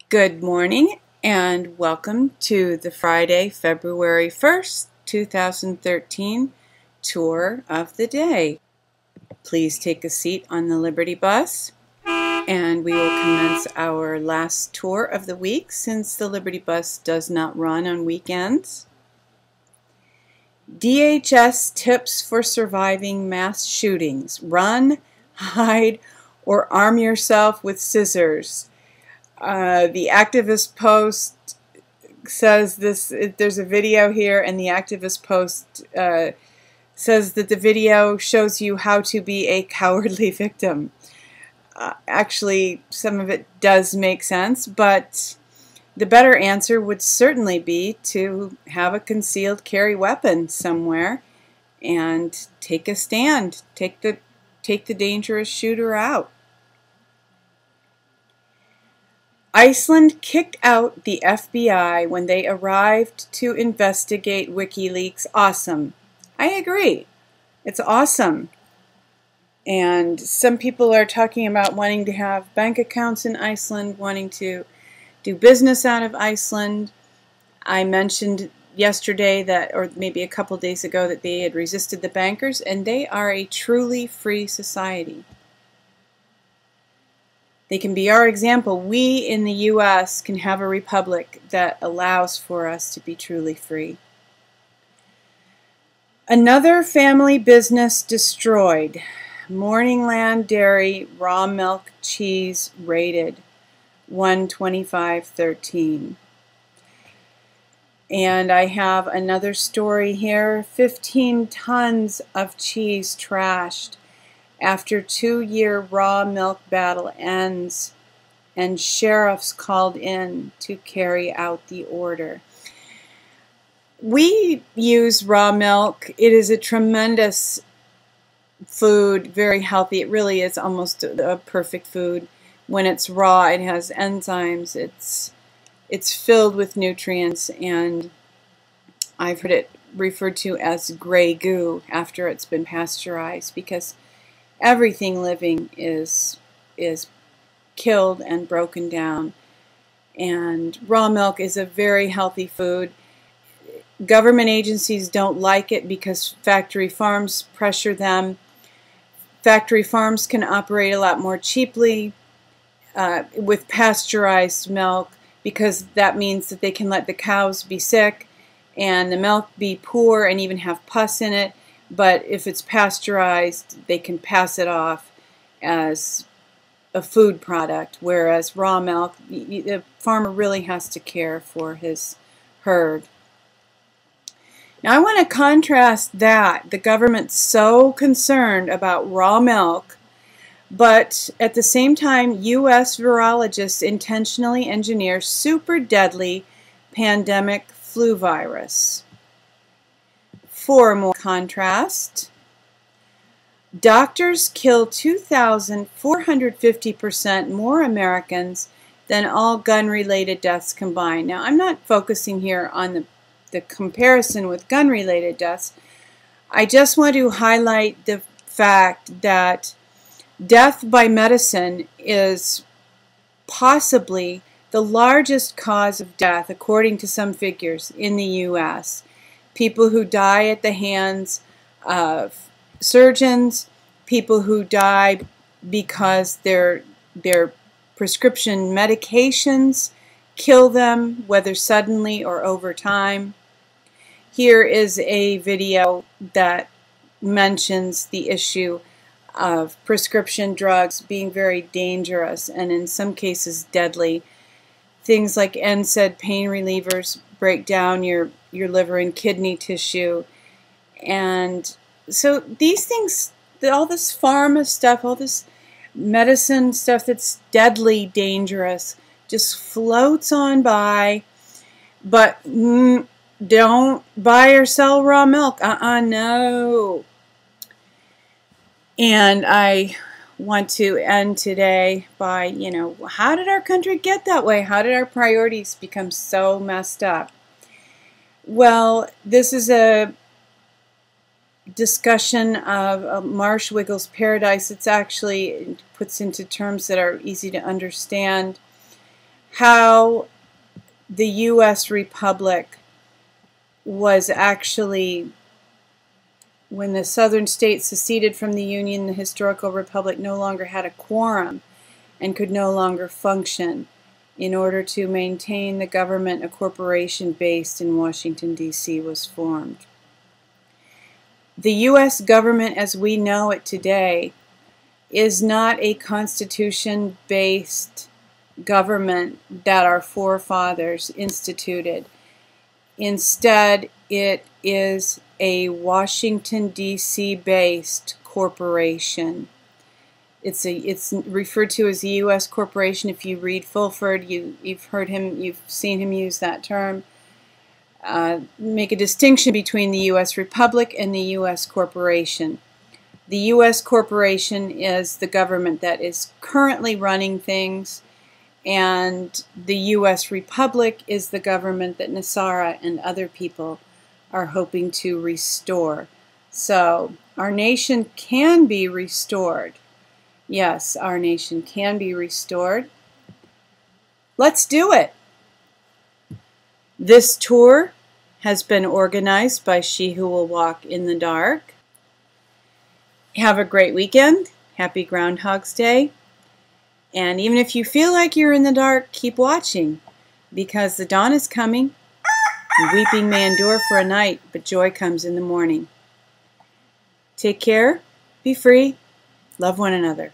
Good morning and welcome to the Friday, February 1st, 2013 tour of the day. Please take a seat on the Liberty Bus and we will commence our last tour of the week since the Liberty Bus does not run on weekends. DHS tips for surviving mass shootings. Run, hide, or arm yourself with scissors. The activist post says this, there's a video here, and the activist post says that the video shows you how to be a cowardly victim. Actually, some of it does make sense, but the better answer would certainly be to have a concealed carry weapon somewhere and take a stand. Take the dangerous shooter out. Iceland kicked out the FBI when they arrived to investigate WikiLeaks. Awesome. I agree. It's awesome. And some people are talking about wanting to have bank accounts in Iceland, wanting to do business out of Iceland. I mentioned yesterday that, or maybe a couple days ago, that they had resisted the bankers, and they are a truly free society. They can be our example. We in the U.S. can have a republic that allows for us to be truly free. Another family business destroyed. Morningland Dairy raw milk cheese raided. 125.13. And I have another story here. 15 tons of cheese trashed after 2-year raw milk battle ends and sheriffs called in to carry out the order. We use raw milk. It is a tremendous food, very healthy. It really is almost a perfect food. When it's raw, it has enzymes. It's filled with nutrients, and I've heard it referred to as gray goo after it's been pasteurized, because everything living is killed and broken down. And raw milk is a very healthy food. Government agencies don't like it because factory farms pressure them. Factory farms can operate a lot more cheaply with pasteurized milk, because that means that they can let the cows be sick and the milk be poor and even have pus in it. But if it's pasteurized, they can pass it off as a food product, whereas raw milk, the farmer really has to care for his herd. Now I want to contrast that. The government's so concerned about raw milk, but at the same time, U.S. virologists intentionally engineer super deadly pandemic flu virus. For more contrast, doctors kill 2,450% more Americans than all gun-related deaths combined. Now, I'm not focusing here on the comparison with gun-related deaths. I just want to highlight the fact that death by medicine is possibly the largest cause of death, according to some figures, in the U.S. People who die at the hands of surgeons, people who die because their prescription medications kill them, whether suddenly or over time. Here is a video that mentions the issue of prescription drugs being very dangerous and in some cases deadly. Things like NSAID pain relievers break down your liver and kidney tissue. And so these things, all this pharma stuff, all this medicine stuff that's deadly dangerous just floats on by. But don't buy or sell raw milk. No. And I want to end today by, how did our country get that way? How did our priorities become so messed up? Well, this is a discussion of Marshwiggle's paradise. It's actually puts into terms that are easy to understand how the U.S. Republic was actually, when the southern states seceded from the Union, the historical republic no longer had a quorum and could no longer function. In order to maintain the government, a corporation based in Washington, D.C. was formed. The U.S. government as we know it today is not a constitution-based government that our forefathers instituted. Instead, it is a Washington, D.C. based corporation. It's referred to as the U.S. corporation. If you read Fulford, you've seen him use that term. Make a distinction between the U.S. Republic and the U.S. corporation. The U.S. corporation is the government that is currently running things, and the U.S. Republic is the government that Nasara and other people are hoping to restore. So our nation can be restored. Yes, our nation can be restored. Let's do it. This tour has been organized by She Who Will Walk in the Dark. Have a great weekend. Happy Groundhog's Day. And even if you feel like you're in the dark, keep watching, because the dawn is coming. And weeping may endure for a night, but joy comes in the morning. Take care. Be free. Love one another.